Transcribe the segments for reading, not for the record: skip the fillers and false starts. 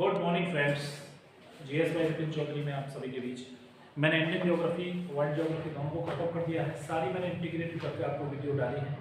Good morning friends. GS by Vipin Chaudhary में आप सभी के बीच मैंने इंडियन ज्योग्राफी वर्ल्ड ज्योग्राफी दोनों को खत्म कर दिया है। सारी मैंने इंटीग्रेटेड करके आपको वीडियो डाली है।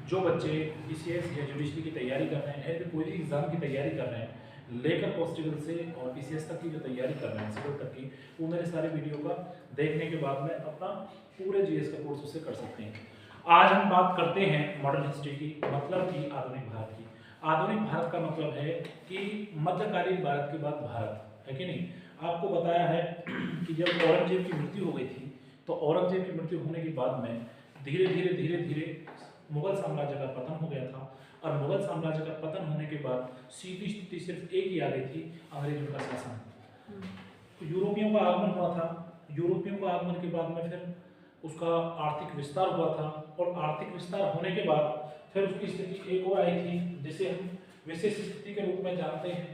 जो बच्चे पीसीएस या जुडिशरी की तैयारी कर रहे हैं या कोई भी एग्जाम की तैयारी कर रहे हैं लेकर कॉन्स्टेबल से और पीसीएस तक की जो तैयारी कर रहे हैं सिविल तक की, वो मेरे सारे वीडियो का देखने के बाद में अपना पूरे जीएस का कोर्स उससे कर सकते हैं। आज हम बात करते हैं मॉडर्न हिस्ट्री की, मतलब कि आधुनिक भारत की। आधुनिक भारत का मतलब है कि मध्यकालीन भारत के बाद भारत है कि नहीं। आपको बताया है कि जब औरंगजेब की मृत्यु हो गई थी तो औरंगजेब की मृत्यु होने के बाद में धीरे धीरे मुगल साम्राज्य का पतन हो गया था। और मुगल साम्राज्य का पतन होने के बाद सीधी स्थिति सिर्फ एक ही आ गई थी, अंग्रेजों का शासन। यूरोपियों का आगमन हुआ था। यूरोपियों का आगमन के बाद में फिर उसका आर्थिक विस्तार हुआ था और आर्थिक विस्तार होने के बाद फिर उसकी स्थिति एक और आई थी जिसे हम विशेष स्थिति के रूप में जानते हैं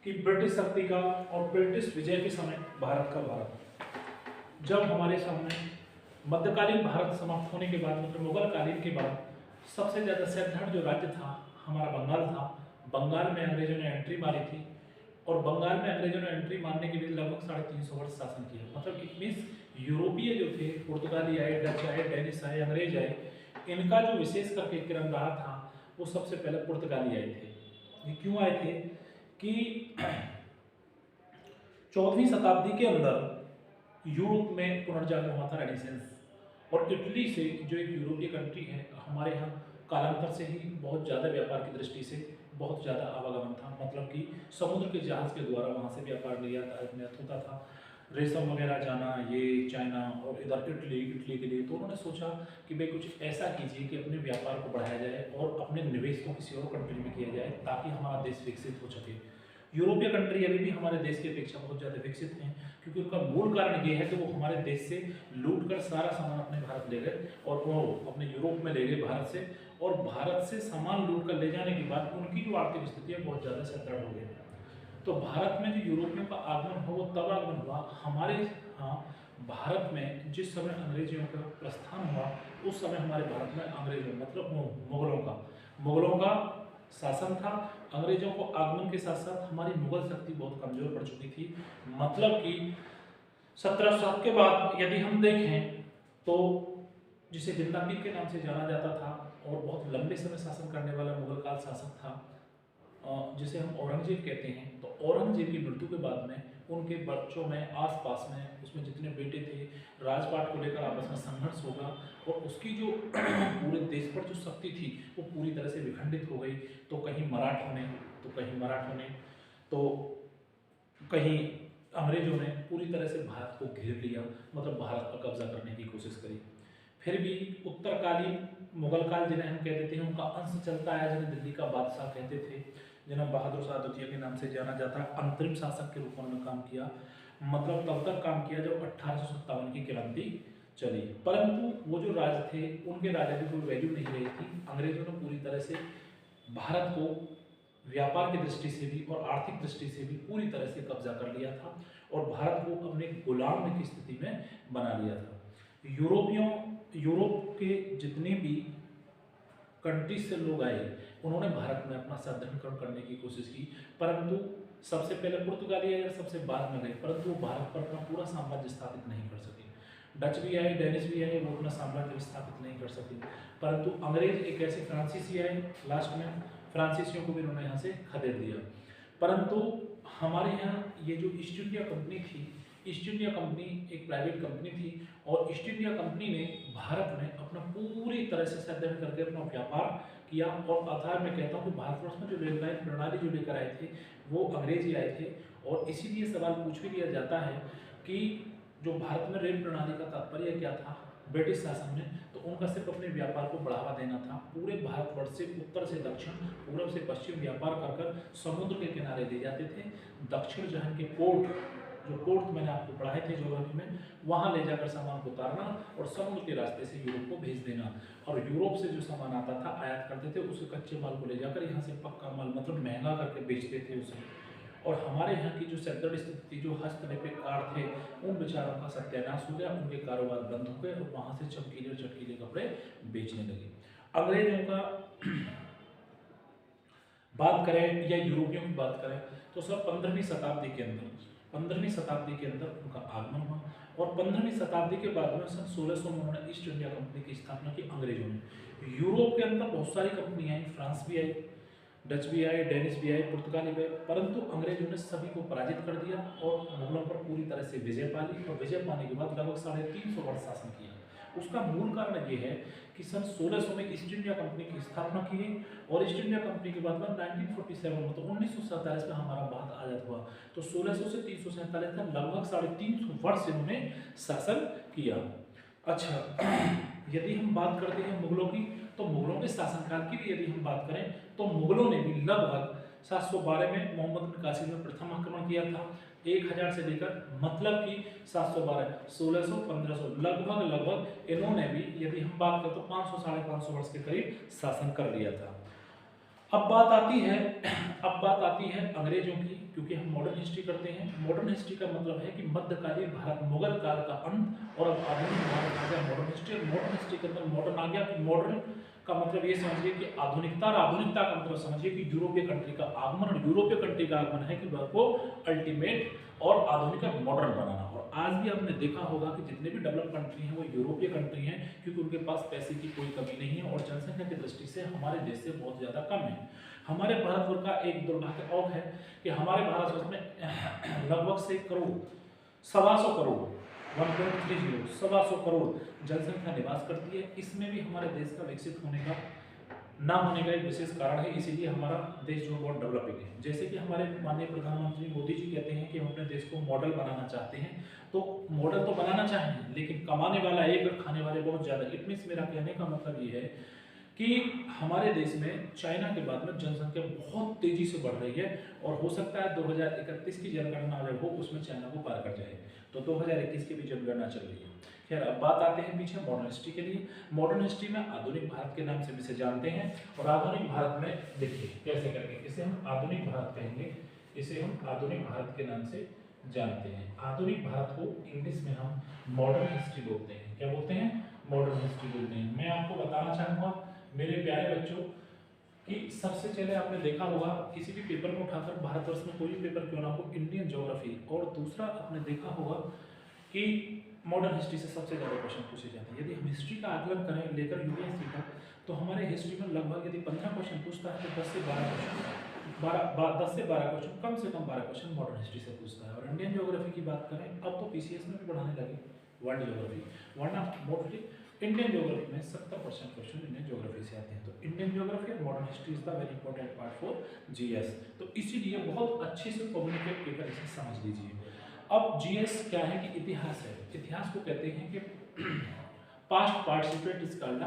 कि ब्रिटिश शक्ति का और ब्रिटिश विजय के समय भारत का भारत। जब हमारे सामने मध्यकालीन भारत समाप्त होने के बाद मतलब मुगल कालीन के बाद सबसे ज़्यादा सैद्धांत जो राज्य था हमारा बंगाल था। बंगाल में अंग्रेजों ने एंट्री मारी थी और बंगाल में अंग्रेजों ने एंट्री मारने के लिए लगभग 350 वर्ष शासन किया। मतलब इट मीन्स यूरोपीय जो थे, पुर्तगाली आए, डच आए, डेनिश आए, अंग्रेज आए, इनका जो विशेष करके क्रम रहा था वो सबसे पहले पुर्तगाली आए थे। ये क्यों आए थे कि 14वीं शताब्दी के अंदर यूरोप में पुनर्जागरण हुआ था, रेनेसेंस। और इटली से जो एक यूरोपीय कंट्री है, हमारे यहाँ कालांतर से ही बहुत ज़्यादा व्यापार की दृष्टि से बहुत ज़्यादा आवागमन था। मतलब कि समुद्र के जहाज़ के द्वारा वहाँ से व्यापार निर्यात होता था। रेशम वगैरह जाना, ये चाइना और इधर इटली के लिए। तो उन्होंने सोचा कि भाई कुछ ऐसा कीजिए कि अपने व्यापार को बढ़ाया जाए और अपने निवेश को किसी और कंट्री में किया जाए ताकि हमारा देश विकसित हो सके। यूरोपीय कंट्री अभी भी हमारे देश की अपेक्षा बहुत ज़्यादा विकसित हैं क्योंकि उनका मूल कारण ये है कि वो हमारे देश से लूट कर सारा सामान अपने भारत ले गए और वो अपने यूरोप में ले गए भारत से। और भारत से सामान लूट कर ले जाने के बाद उनकी जो आर्थिक स्थिति है बहुत ज़्यादा सदृढ़ हो गई। तो भारत में जो यूरोपियों का आगमन हो वो तब आगमन हुआ हमारे यहाँ भारत में जिस समय अंग्रेजियों का प्रस्थान हुआ उस समय हमारे भारत में अंग्रेजों मतलब मुगलों का शासन था। अंग्रेजों को आगमन के साथ साथ हमारी मुगल शक्ति बहुत कमजोर पड़ चुकी थी। मतलब कि 1707 के बाद यदि हम देखें तो जिसे जिंदा पीर के नाम से जाना जाता था और बहुत लंबे समय शासन करने वाला मुगल काल शासक था जिसे हम औरंगजेब कहते हैं। तो औरंगजेब की मृत्यु के बाद में उनके बच्चों में आसपास में उसमें जितने बेटे थे राजपाट को लेकर आपस में संघर्ष होगा और उसकी जो पूरे देश पर जो शक्ति थी वो पूरी तरह से विखंडित हो गई। तो कहीं मराठों ने तो कहीं अंग्रेजों ने पूरी तरह से भारत को घेर लिया, मतलब भारत पर कब्जा करने की कोशिश करी। फिर भी उत्तरकालीन मुगल काल जिन्हें हम कहते थे उनका अंश चलता आया, जिन्हें दिल्ली का बादशाह कहते थे, जिन्हें बहादुर शाह द्वितीय के नाम से जाना जाता है। अंतरिम शासक के रूप में उन्होंने काम किया, मतलब तब तक काम किया जब 1857 की क्रांति चली। परंतु वो जो राज थे उनके राजा की कोई वैल्यू नहीं रही थी। अंग्रेजों ने पूरी तरह से भारत को व्यापार की दृष्टि से भी और आर्थिक दृष्टि से भी पूरी तरह से कब्जा कर लिया था और भारत को अपने गुलाम की स्थिति में बना लिया था। यूरोप के जितने भी कंट्रीज से लोग आए उन्होंने भारत में अपना सशक्तिकरण करने की कोशिश की, परंतु सबसे पहले पुर्तगाली आए, सबसे बाद में गए, परंतु वो भारत पर अपना पूरा साम्राज्य स्थापित नहीं कर सके। डच भी आए, डेनिश भी आए, वो अपना साम्राज्य स्थापित नहीं कर सके। परंतु अंग्रेज एक ऐसे फ्रांसीसी आए, लास्ट में फ्रांसीसियों को भी उन्होंने यहाँ से खदेड़ दिया। परंतु हमारे यहाँ ये जो ईस्ट इंडिया कंपनी थी, ईस्ट इंडिया कंपनी एक प्राइवेट कंपनी थी और ईस्ट इंडिया कंपनी ने भारत में अपना पूरी तरह से सदन करके अपना व्यापार किया। और आधार में कहता हूँ कि भारतवर्ष में जो रेललाइन प्रणाली जो लेकर आए थे वो अंग्रेज ही आए थे। और इसीलिए सवाल पूछ भी लिया जाता है कि जो भारत में रेल प्रणाली का तात्पर्य क्या था ब्रिटिश शासन में, तो उनका सिर्फ अपने व्यापार को बढ़ावा देना था। पूरे भारतवर्ष से उत्तर से दक्षिण, पूर्व से पश्चिम व्यापार कर समुद्र के किनारे ले जाते थे। दक्षिण जहां के पोर्ट मैंने आपको पढ़ाए थे ज्योग्राफी में, वहां ले जाकर सामान को उतारना और समुद्र के रास्ते से यूरोप को भेज देना। और यूरोप से जो सामान आता था आयात करते थे, उस कच्चे माल को ले जाकर यहाँ से पक्का माल मतलब महंगा करके बेचते थे उसे। और हमारे यहाँ की जो सदृढ़ स्थिति थी, जो हस्तनिर्मितकार थे, उन बेचारों का सत्यानाश हो गया, उनके कारोबार बंद हो गए और वहाँ से चमकीले और चटकीले कपड़े बेचने लगे। अंग्रेजों का बात करें या यूरोपियों की बात करें तो सर 15वीं शताब्दी के अंदर उनका आगमन हुआ और 15वीं शताब्दी के बाद में सन 1600 में उन्होंने ईस्ट इंडिया कंपनी की स्थापना की अंग्रेजों ने। यूरोप के अंदर बहुत सारी कंपनियां आई, फ्रांस भी आई, डच भी आए, डेनिश भी आए, पुर्तगाली भी आए, परंतु अंग्रेजों ने सभी को पराजित कर दिया और मुगलों पर पूरी तरह से विजय पा ली और विजय पाने के बाद लगभग 350 वर्ष शासन किया। उसका मूल कारण ये है कि सन 1600 में ईस्ट इंडिया कंपनी की स्थापना की गई और ईस्ट इंडिया कंपनी के बाद में 1947 में तो 1947 में हमारा भारत आजाद हुआ। तो 1600 से 347 तक लगभग 350 वर्ष इन्होंने शासन किया। अच्छा, यदि हम बात करते हैं मुगलों की, तो मुगलों के शासनकाल की भी यदि हम बात करें तो मुगलों ने भी लगभग 712 में मोहम्मद बिन कासिम ने प्रथम आक्रमण किया था। 1000 से लेकर मतलब कि 712, 1600, 1500 लगभग इन्होंने भी यदि हम बात करें तो 500 साढ़े 500 वर्ष के करीब शासन कर लिया था। अब बात आती है अंग्रेजों की, क्योंकि हम मॉडर्न हिस्ट्री करते हैं। मॉडर्न हिस्ट्री का मतलब है कि मध्यकालीन भारत, मुगल काल का अंत और अब आधुनिक भारत आ गया मॉडर्न हिस्ट्री। मॉडर्न हिस्ट्री के अंदर मॉडर्न आ गया कि मॉडर्न का मतलब ये समझिए कि आधुनिकता, और आधुनिकता का मतलब समझिए कि यूरोपीय कंट्री का आगमन, और यूरोपीय कंट्री का आगमन है कि वह को अल्टीमेट और आधुनिक मॉडर्न बनाना। और आज भी आपने देखा होगा कि जितने भी डेवलप कंट्री हैं वो यूरोपीय कंट्री हैं, क्योंकि उनके पास पैसे की कोई कमी नहीं है और जनसंख्या की दृष्टि से हमारे देश से बहुत ज़्यादा कम है। हमारे भारतवर्ष का एक दुर्भाग्य और है कि हमारे भारतवर्ष में लगभग से करोड़, 125 करोड़, 1.30 125 करोड़ जनसंख्या निवास करती है। इसमें भी हमारे देश का विकसित होने का ना होने का एक विशेष कारण है, इसीलिए हमारा देश जो बहुत डेवलपिंग है। जैसे कि हमारे माननीय प्रधानमंत्री मोदी जी कहते हैं कि हम अपने देश को मॉडल बनाना चाहते हैं, तो मॉडल तो बनाना चाहेंगे लेकिन कमाने वाला एक और खाने वाले बहुत ज़्यादा। इट मीन्स मेरा कहने का मतलब ये है कि हमारे देश में चाइना के बाद में जनसंख्या बहुत तेजी से बढ़ रही है और हो सकता है 2031 की जनगणना जब हो उसमें चाइना को पार कर जाए। तो 2021 की भी जनगणना चल रही है। खैर, अब बात आते हैं पीछे मॉडर्न हिस्ट्री के लिए। मॉडर्न हिस्ट्री में आधुनिक भारत के नाम से इसे जानते हैं और आधुनिक भारत में देखिए कैसे करके इसे हम आधुनिक भारत कहेंगे, इसे हम आधुनिक भारत के नाम से जानते हैं। आधुनिक भारत को इंग्लिश में हम मॉडर्न हिस्ट्री बोलते हैं। क्या बोलते हैं? मॉडर्न हिस्ट्री बोलते हैं। मैं आपको बताना चाहूँगा मेरे प्यारे बच्चों कि सबसे पहले आपने देखा होगा किसी भी पेपर में उठाकर, भारतवर्ष में कोई भी पेपर क्यों ना हो, इंडियन ज्योग्राफी, और दूसरा आपने देखा होगा कि मॉडर्न हिस्ट्री से सबसे ज़्यादा क्वेश्चन पूछे जाते हैं। यदि हम हिस्ट्री का आकलन करें लेकर यूपीएससी का, तो हमारे हिस्ट्री में लगभग यदि 15 क्वेश्चन पूछता है तो 10 से 12 क्वेश्चन, कम से कम 12 क्वेश्चन मॉडर्न हिस्ट्री से पूछता है। और इंडियन ज्योग्राफी की बात करें, अब तो पीसीएस में भी बढ़ाने लगे वर्ल्ड ज्योग्राफी, वरना मोस्टली इंडियन ज्योग्राफी में 70% क्वेश्चन इंडियन ज्योग्राफी से आते हैं। तो इंडियन ज्योग्राफी और modern history is the very important part for GS. तो इसीलिए बहुत अच्छे से कम्युनिकेट कर इसे समझ लीजिए। अब जीएस क्या है कि इतिहास है। इतिहास को कहते हैं कि past participate is called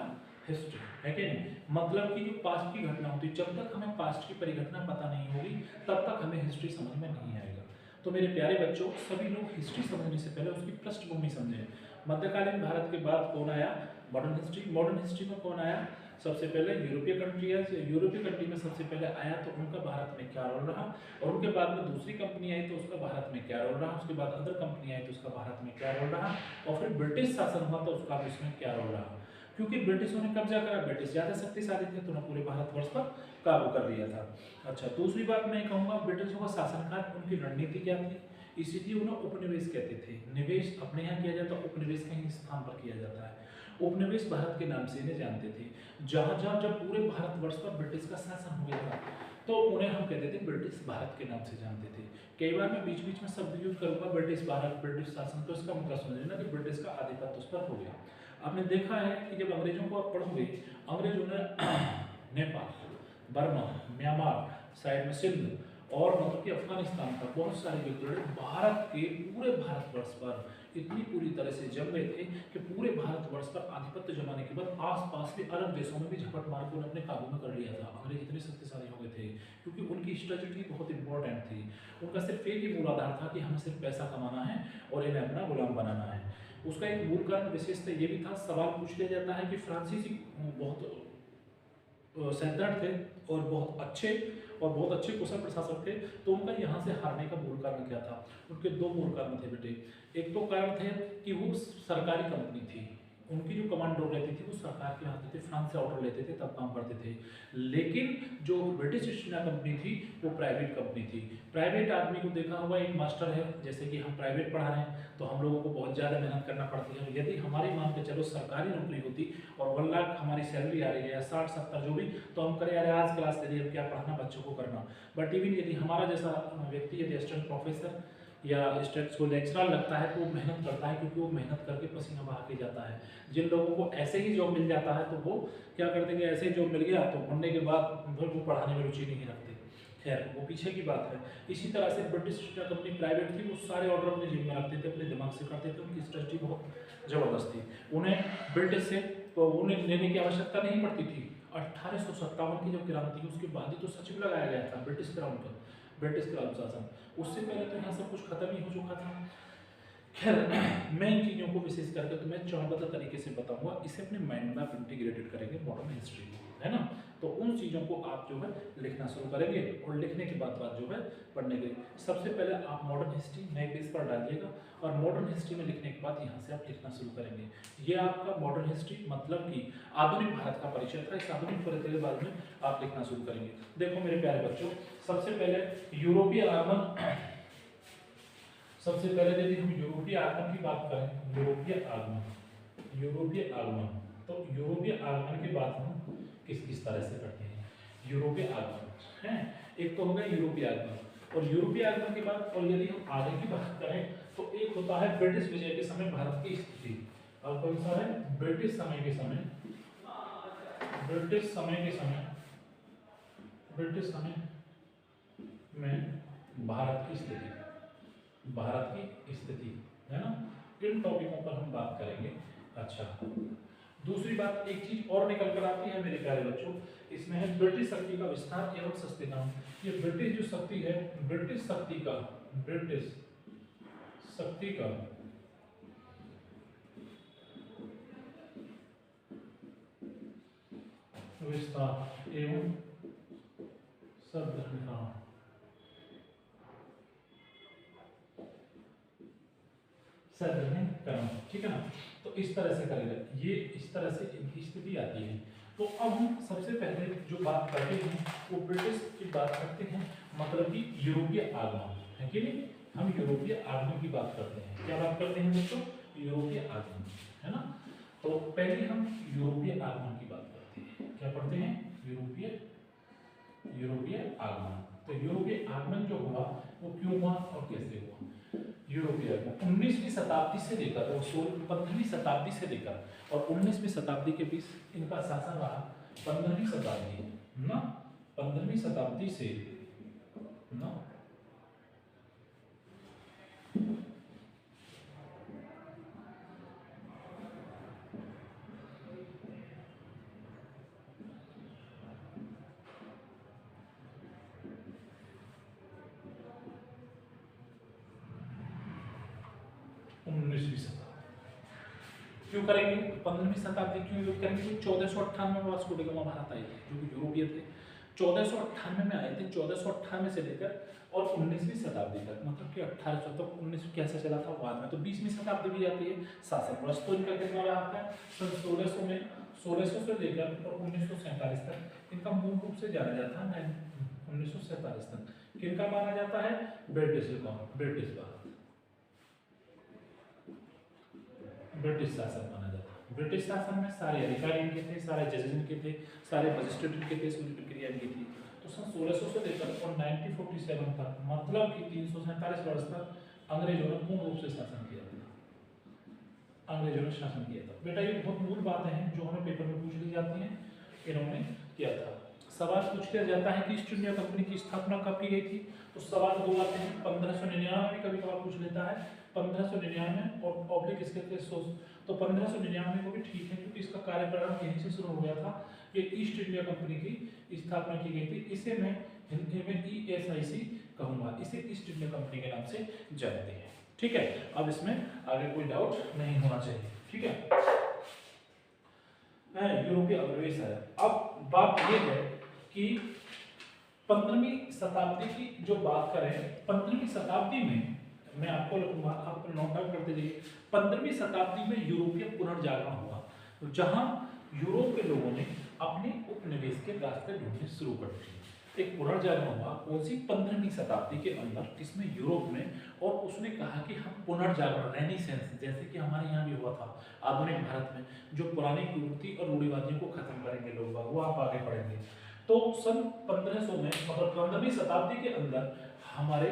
history, है कि नहीं? मतलब कि जो पास्ट की घटना होती है, जब तक हमें पास्ट की परिघटना पता नहीं होगी तब तक हमें हिस्ट्री समझ में नहीं आएगा। तो मेरे प्यारे बच्चों, सभी लोग हिस्ट्री समझने से पहले उसकी पृष्ठभूमि समझें। मध्यकालीन भारत के बाद कौन आया? Modern history. मॉडर्न हिस्ट्री में कौन आया? सबसे पहले यूरोपीय कंट्री है। यूरोपीय कंट्री में सबसे पहले आया तो उनका भारत में क्या रोल रहा, और उनके बाद में दूसरी कंपनी आई तो उसका भारत में क्या रोल रहा, उसके बाद अदर कंपनी आई तो उसका भारत में क्या रोल रहा, और फिर ब्रिटिश शासन हुआ तो उसका उसमें क्या रोल रहा। क्योंकि ब्रिटिशों ने कब्जा करा, ब्रिटिश ज़्यादा शक्तिशाली थे तो उन्होंने पूरे भारतवर्ष पर काबू कर लिया था। अच्छा, दूसरी बात मैं कहूँगा, ब्रिटिशों का शासनकाल, उनकी रणनीति क्या थी, इसीलिए उन्हें उपनिवेश कहते थे। निवेश अपने यहाँ किया जाता, उपनिवेश कहीं स्थान पर किया जाता है। उपनिवेश भारत के नाम से इन्हें जानते थे। जहाँ जहाँ जब पूरे भारतवर्ष पर ब्रिटिश का शासन हो गया था तो उन्हें हम कहते थे ब्रिटिश भारत के नाम से जानते थे। कई बार मैं बीच बीच में शब्द यूज करूँगा ब्रिटिश भारत, ब्रिटिश शासन, तो इसका मतलब समझ लेना कि ब्रिटिश का आधिपत्य उस पर हो गया। आपने देखा है कि जब अंग्रेजों को आप पढ़ोगे, अंग्रेजों ने नेपाल, बर्मा, म्यांमार साइड में सिंध और मतलब कि अफगानिस्तान का बहुत सारे युद्ध भारत के पूरे भारतवर्ष पर इतनी पूरी तरह से जम गए थे कि पूरे भारतवर्ष पर आधिपत्य जमाने के बाद आसपास के अलग देशों में भी झपट मार के उन्होंने अपने काबू में कर लिया था। अंग्रेज इतने शक्तिशाली हो गए थे क्योंकि उनकी स्ट्रेटजी बहुत इंपॉर्टेंट थी। उनका सिर्फ एक ही मूल आधार था कि हमें सिर्फ पैसा कमाना है और इन्हें अपना गुलाम बनाना है। उसका एक मूल कारण विशेषता ये भी था, सवाल पूछ लिया जाता है कि फ्रांसीसी बहुत सैंतड़ थे और बहुत अच्छे कुशल प्रशासक थे, तो उनका यहाँ से हारने का मूल कारण क्या था? उनके दो मूल कारण थे बेटे। एक तो कारण थे कि वो सरकारी कंपनी थी, उनकी जो कमांड रोल रहती थी वो सरकार के हाथ थे, फ्रांस से ऑर्डर लेते थे तब काम करते थे। लेकिन जो ब्रिटिश ईस्ट इंडिया कंपनी थी वो प्राइवेट कंपनी थी। प्राइवेट आदमी को देखा हुआ एक मास्टर है, जैसे कि हम प्राइवेट पढ़ा रहे हैं तो हम लोगों को बहुत ज़्यादा मेहनत करना पड़ती है। यदि हमारी मान के चलो सरकारी नौकरी होती और 1 लाख हमारी सैलरी आ रही है या 60-70 जो भी, तो हम करें यार आज क्लास ले रही है क्या पढ़ाना बच्चों को करना। बट इवन यदि हमारा जैसा व्यक्ति यदि असिस्टेंट प्रोफेसर या स्टेट्स को लेक्चरर लगता है तो वो मेहनत करता है, क्योंकि वो मेहनत करके पसीना बहा के जाता है। जिन लोगों को ऐसे ही जॉब मिल जाता है तो वो क्या करते हैं, ऐसे ही जॉब मिल गया तो पढ़ने के बाद फिर वो पढ़ाने में रुचि नहीं रखते। खैर वो पीछे की बात है। इसी तरह से ब्रिटिश कंपनी प्राइवेट थी, वो सारे ऑर्डर अपने जेब में रखते थे, अपने दिमाग से करते थे, उनकी स्ट्रेटजी बहुत ज़बरदस्त थी। उन्हें ब्रिटिश से तो उन्हें लेने की आवश्यकता नहीं पड़ती थी। 1857 की जब क्रांति उसके बाद ही तो सचिव लगाया गया था ब्रिटिश क्राउन का, ब्रिटिश क्राउन शासन। उससे पहले तो यहाँ सब कुछ खत्म ही हो चुका था। खैर मैं इन चीज़ों को विशेष करके तो मैं चरणबद्ध तरीके से बताऊंगा, इसे अपने माइंड में आप इंटीग्रेटेड करेंगे मॉडर्न हिस्ट्री को, है ना। तो उन चीज़ों को आप जो है लिखना शुरू करेंगे और लिखने के बाद जो है पढ़ने के सबसे पहले आप मॉडर्न हिस्ट्री नए पेज पर डालिएगा और मॉडर्न हिस्ट्री में लिखने के बाद यहाँ से आप लिखना शुरू करेंगे। ये आपका मॉडर्न हिस्ट्री मतलब कि आधुनिक भारत का परिचय था। इस आधुनिक परिचय के बाद में आप लिखना शुरू करेंगे। देखो मेरे प्यारे बच्चों, सबसे पहले यूरोपीय आगमन, सबसे पहले यदि हम यूरोपीय आगमन की बात करें, यूरोपीय आगमन तो यूरोपीय आगमन के बाद हम किस तरह से करते हैं यूरोपीय आगमन है। एक तो हो गया यूरोपीय आगमन और यूरोपीय आगमन के बाद और यदि हम आगे की बात करें तो एक होता है ब्रिटिश विजय के समय भारत की स्थिति। और कौन सा है, ब्रिटिश समय के समय में भारत की स्थिति है ना। इन टॉपिकों पर हम बात करेंगे। अच्छा, दूसरी बात एक चीज और निकल कर आती है मेरे प्यारे बच्चों, इसमें है ब्रिटिश शक्ति का विस्तार एवं सस्तेनाम। ये ब्रिटिश जो शक्ति है, ब्रिटिश शक्ति का विस्तार एवं सद्भावना। ठीक है ना। तो इस तरह से करेगा, ये इस तरह से इनकी स्थिति आती है। तो अब हम सबसे पहले जो बात करते हैं वो ब्रिटिश की बात करते हैं, मतलब कि यूरोपीय आगमन है कि नहीं। हम यूरोपीय आगमन की बात करते हैं। क्या बात करते हैं दोस्तों, यूरोपीय आगमन, है ना। तो पहले हम यूरोपीय आगमन की बात करते हैं। क्या पढ़ते हैं, यूरोपीय आगमन। तो यूरोपीय आगमन जो हुआ वो क्यों हुआ और कैसे हुआ। यूरोपीय आगमन 19वीं शताब्दी से लेकर और 15वीं शताब्दी से लेकर और 19वीं शताब्दी के बीच इनका शासन रहा। 15वीं शताब्दी ना, 15वीं शताब्दी से ना 19वीं शताब्दी क्यों करेंगे, 15वीं शताब्दी क्यों यूज करेंगे, तो 1498 में वास्को डी गामा भारत आए थे, जो कि यूरोपीय थे। 1498 में आए थे, 1498 से लेकर और 19वीं शताब्दी तक, मतलब कि 1800 तक। 19 कैसे चला था बाद में, तो 20वीं शताब्दी भी आती है। शासन वर्ष तो इनका कितना रहा है, सन 1600 में, 1600 से लेकर और 1947 तक इनका मूल रूप से जाना जाता है। 1947 तक किनका माना जाता है, ब्रिटिश शासन माना जाता है। ब्रिटिश शासन में सारे अधिकारी इनके थे, सारे जजेस इनके थे, सारे मजिस्ट्रेट इनके थे, पूरी प्रक्रिया इनकी थी। तो सन 1600 से लेकर और 1947 तक, मतलब कि 347 वर्ष तक अंग्रेजों ने पूर्ण रूप से शासन किया था। बेटा ये बहुत मूल बातें हैं जो हमें पेपर में पूछ ली जाती हैं, इन्होंने किया था। सवाल पूछ लिया जाता है कि ईस्ट इंडिया कंपनी की स्थापना कब की गई थी, तो सवाल दो आते हैं। 1599 में कभी कभार पूछ लेता है, 1599 और ऑब्लिक इसके थे सोच, तो 1599 को भी ठीक है, क्योंकि इसका कार्य प्रारंभ यहीं से शुरू हो गया था। ये ईस्ट इंडिया कंपनी की स्थापना की गई थी। इसे मैं हिंदी में ESIC कहूँगा, इसे ईस्ट इंडिया कंपनी के नाम से जानते हैं। ठीक है, अब इसमें आगे कोई डाउट नहीं होना चाहिए। ठीक है, यूरोपीय अभिनिवेश है। अब बात यह है कि 15वीं शताब्दी की जो बात करें, 15वीं शताब्दी में मैं आपको लिखूंगा, आप नोट डाउन करते जाइए। 15वीं शताब्दी में यूरोपीय पुनर्जागरण हुआ। जहां यूरोप के लोगों ने अपने उपनिवेश के रास्ते ढूंढने शुरू कर दिए। एक पुनर्जागरण हुआ कौन सी 15वीं शताब्दी के अंदर, जिसमें यूरोप में, और उसने कहा कि हम पुनर्जागरण रेनेसेंस, जैसे कि हमारे यहाँ भी हुआ था आधुनिक भारत में, जो पुरानी कुरीति और रूढ़िवादियों को खत्म करेंगे लोग, वो आप आगे पढ़ेंगे। तो सन 1500 में, मतलब 15वीं शताब्दी के अंदर हमारे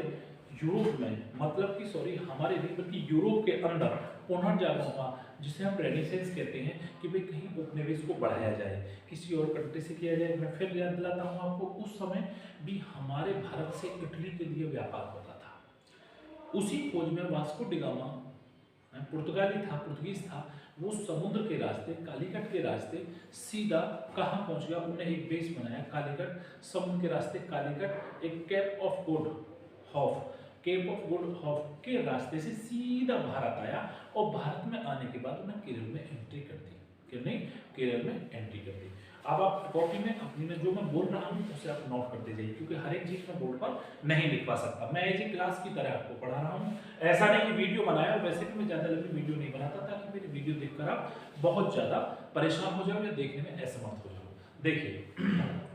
यूरोप में, मतलब कि सॉरी हमारे नहीं बल्कि यूरोप के अंदर पुनर्जागरण हुआ, जिसे हम रेनेसेंस कहते हैं, कि भाई कहीं उपनिवेश को बढ़ाया जाए, किसी और कंट्री से किया जाए। मैं फिर याद दिलाता हूँ आपको, उस समय भी हमारे भारत से इटली के लिए व्यापार होता था। उसी खोज में वास्को डी गामा, पुर्तगाली था, पुर्तगीज था, वो समुद्र के रास्ते, कालीकट के रास्ते सीधा कहाँ पहुंच गया, उन्होंने एक बेस बनाया कालीकट, समुद्र के रास्ते कालीकट, एक cape of good hope, cape of good hope के रास्ते से सीधा भारत आया, और भारत में आने के बाद उन्हें केरल में एंट्री कर दी, केरल में एंट्री कर दी। अब आप कॉपी में अपनी में जो मैं बोल रहा हूँ उसे आप नोट करते जाइए, क्योंकि हर एक चीज मैं बोर्ड पर नहीं लिख पा सकता, मैं एज ए क्लास की तरह आपको पढ़ा रहा हूँ। ऐसा नहीं कि वीडियो बनाया, और वैसे भी मैं ज्यादा लंबी वीडियो नहीं बनाता, ताकि मेरी वीडियो देखकर आप बहुत ज्यादा परेशान हो जाओ या देखने में असमर्थ हो जाओ। देखिए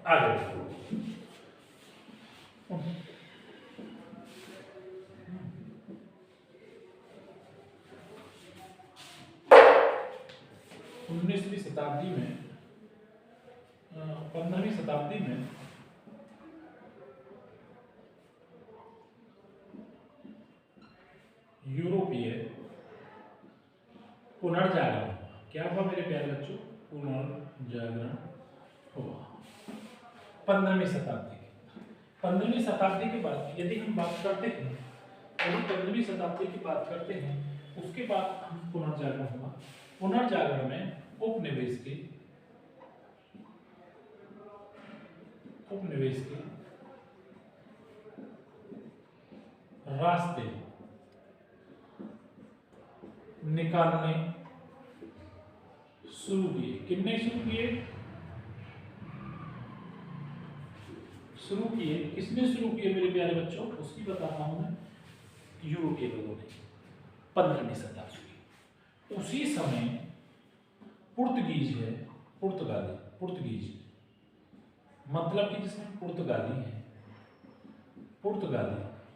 आगे 19वीं शताब्दी में, 15वीं शताब्दी में यूरोपीय पुनर्जागरण, क्या हुआ मेरे प्यारे बच्चों, पुनर्जागरण हुआ 15वीं शताब्दी। 15वीं शताब्दी के बाद यदि हम बात करते हैं, यदि 15वीं शताब्दी की बात करते हैं, उसके बाद हम पुनर्जागरण हुआ। पुनर्जागरण में उपनिवेश के रास्ते निकालने शुरू किए। किसने शुरू किए? किसने शुरू किए मेरे प्यारे बच्चों, उसकी बताता हूं मैं, यूरोपीय लोगों ने 15वीं शताब्दी। उसी समय पुर्तगीज है, पुर्तगीज मतलब कि जिसमें पुर्तगाली है,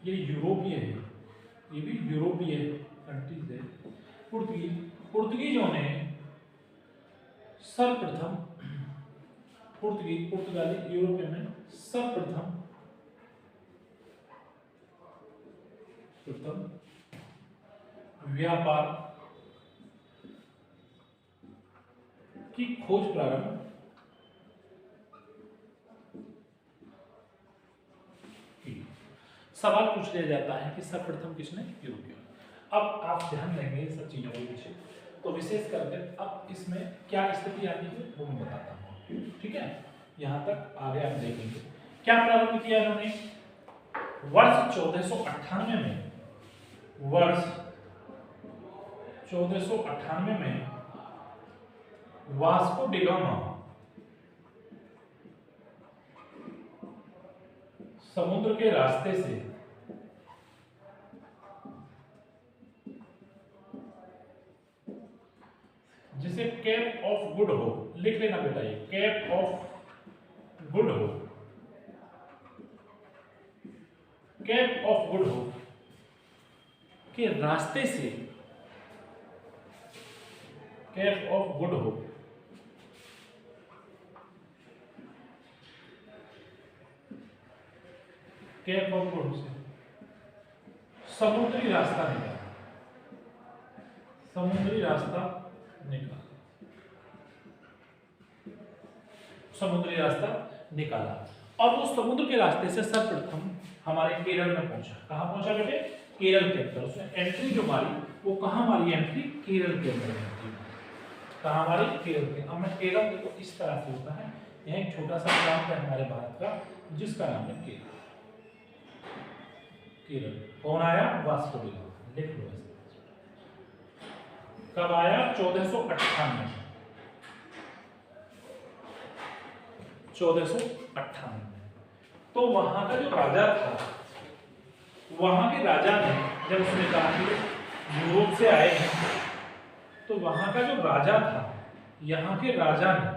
ये यूरोपीय है, ये भी यूरोपीय कंट्रीज है। पुर्तगीजों ने सर्वप्रथम, पुर्तगाली यूरोपीय में सर्वप्रथम व्यापार की खोज प्रारंभ की। सवाल पूछ लिया जाता है कि सर्वप्रथम किसने? यूरोपियन। अब आप ध्यान देंगे इन सब चीजों के पीछे, तो विशेष करके अब इसमें क्या स्थिति आती है वो मैं बताता हूँ, ठीक है। यहां तक आगे आप देखेंगे क्या प्रारंभ किया इन्होंने। वर्ष 1498 में, वर्ष 1498 में वास्को डी गामा समुद्र के रास्ते से जिसे केप ऑफ गुड होप, लिख लेना बेटा, ये cape of good hope, cape of good hope के रास्ते से, cape of good hope cape of good से समुद्री रास्ता निकाला, समुद्री रास्ता निकाला। और वो समुद्र के रास्ते से सर्वप्रथम हमारे केरल में पहुंचा। कहां पहुंचा बेटे? केरल के अंदर। उसने एंट्री जो मारी वो कहां मारी? एंट्री केरल के अंदर एंट्री। कहां मारी? केरल के। अब मैं केरल देखो इस तरह से होता है, यह एक छोटा सा प्रांत है हमारे भारत का जिसका नाम है केरल। केरल कौन आया? Vasco D gamma. लिख लो ऐसे। कब आया? 1498 में। तो वहां का जो राजा था, वहां के राजा ने जब उसने कहा कि यूरोप से आए हैं, तो वहां का जो राजा था यहाँ के राजा ने,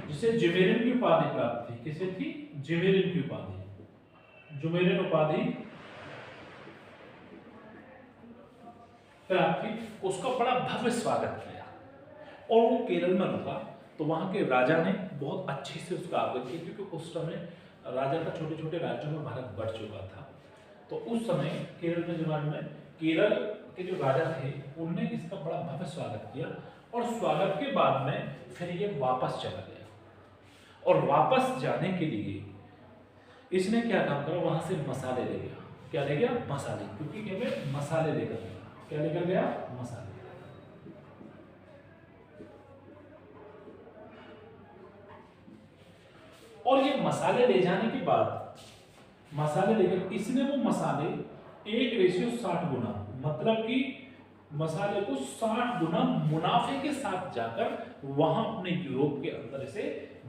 जिसे जुमेरिन की उपाधि प्राप्त थी, किसे थी? जुमेरिन की उपाधि, जुमेरिन उपाधि प्राप्त थी, उसका बड़ा भव्य स्वागत किया और वो केरल में रुका। तो वहां के राजा ने बहुत अच्छे से उसका आगमन किया, क्योंकि उस समय राजा का छोटे छोटे राज्यों में भारत बढ़ चुका था। तो उस समय केरल में जमाने में केरल के जो राजा थे उनने इसका बड़ा भव्य स्वागत किया, और स्वागत के बाद में फिर ये वापस चला गया, और वापस जाने के लिए इसने क्या काम करा, वहां से मसाले ले गया। क्या ले गया? मसाले, क्योंकि हमें मसाले लेकर गया। क्या लेकर गया? मसाले। और ये मसाले ले जाने के बाद, मसाले लेकर इसने वो मसाले 1:60 गुना, मतलब कि मसाले को 60 गुना मुनाफे के साथ जाकर वहां अपने यूरोप के अंदर इसे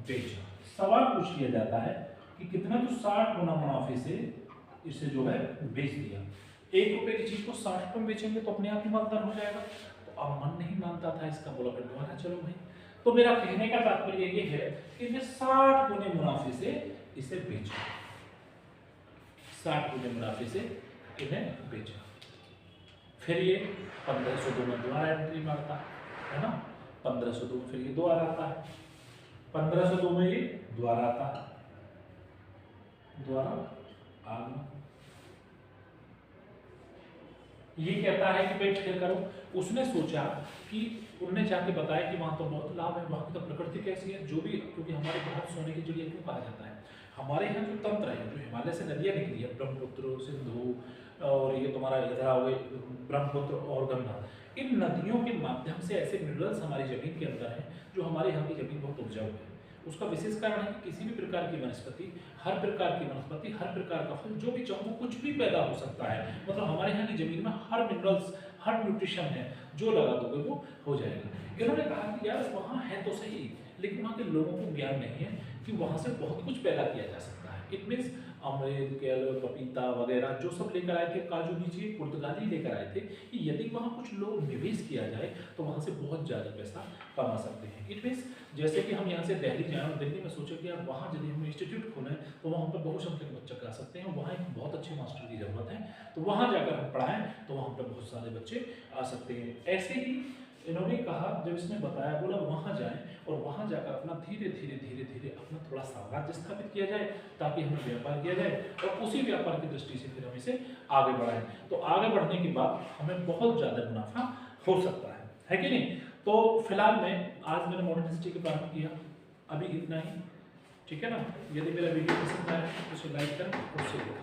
बेचा। सवाल पूछ लिया जाता है कि कितना, तो 60 गुना मुनाफे से इसे जो है बेच दिया। 1 रुपए की चीज को 60 रुपए में बेचेंगे तो अपने आप ही मालदार हो जाएगा। तो अब मन नहीं मानता था इसका, बोला फिर दोबारा चलो भाई। तो मेरा कहने का तात्पर्य ये है कि इन्हें 60 गुने मुनाफे से इसे बेचा, 60 गुने मुनाफे से इन्हें बेचा। फिर ये 1502 में दोबारा एंट्री मारता है ना, 1502 में फिर ये दोबारा आता है, 1502 में ये दोबारा आता है, दोबारा आगमन। ये कहता है कि भाई ठीक करो। उसने सोचा कि उनने जाके बताया कि वहां तो बहुत लाभ है, वहां की तो प्रकृति कैसी है, जो भी, क्योंकि हमारे भारत सोने की चिड़िया क्यों कहा जाता है। हमारे यहाँ जो तंत्र है, जो हिमालय से नदियाँ निकली है, ब्रह्मपुत्र, सिंधु, और ये तुम्हारा इधर आओगे ब्रह्मपुत्र और गंगा, इन नदियों के माध्यम से ऐसे मिनरल्स हमारी जमीन के अंदर हैं जो हमारे यहाँ की जमीन बहुत उपजाऊ है। उसका विशेष कारण है कि किसी भी प्रकार की वनस्पति, हर प्रकार की वनस्पति, हर प्रकार का फल, जो भी चाहो कुछ भी पैदा हो सकता है। मतलब हमारे यहाँ की जमीन में हर मिनरल्स, हर न्यूट्रिशन है, जो लगा दोगे वो हो जाएगा। इन्होंने कहा कि यार वहाँ है तो सही, लेकिन वहाँ के लोगों को ज्ञान नहीं है कि वहाँ से बहुत कुछ पैदा किया जा सकता है। इट मीन्स अमरूद, केले, पपीता वगैरह जो सब लेकर आए थे, काजू बीजी पुर्तगाली लेकर आए थे, कि यदि वहाँ कुछ लोग निवेश किया जाए तो वहाँ से बहुत ज़्यादा पैसा कमा सकते हैं। इट मीन्स जैसे कि हम यहाँ से दिल्ली जाएं और दिल्ली में सोचें कि यार वहाँ यदि हम इंस्टीट्यूट खोलें तो वहाँ पर बहुसंख्यक बच्चे करा सकते हैं, वहाँ एक बहुत अच्छे मास्टर की ज़रूरत है, तो वहाँ जाकर हम पढ़ाएं तो वहाँ पर बहुत सारे बच्चे आ सकते हैं। ऐसे ही इन्होंने कहा, जब इसने बताया, बोला वहाँ जाएं और वहाँ जाकर अपना धीरे धीरे धीरे धीरे अपना थोड़ा साम्राज्य स्थापित किया जाए, ताकि हमें व्यापार किया जाए और उसी व्यापार की दृष्टि से फिर हम इसे आगे बढ़ाएं। तो आगे बढ़ने के बाद हमें बहुत ज़्यादा मुनाफा हो सकता है कि नहीं। तो फिलहाल मैं आज मैंने मॉडर्न हिस्ट्री के प्रारंभ किया, अभी इतना ही, ठीक है ना। यदि मेरा वीडियो पसंद आया तो उसे लाइक करें और शेयर करें।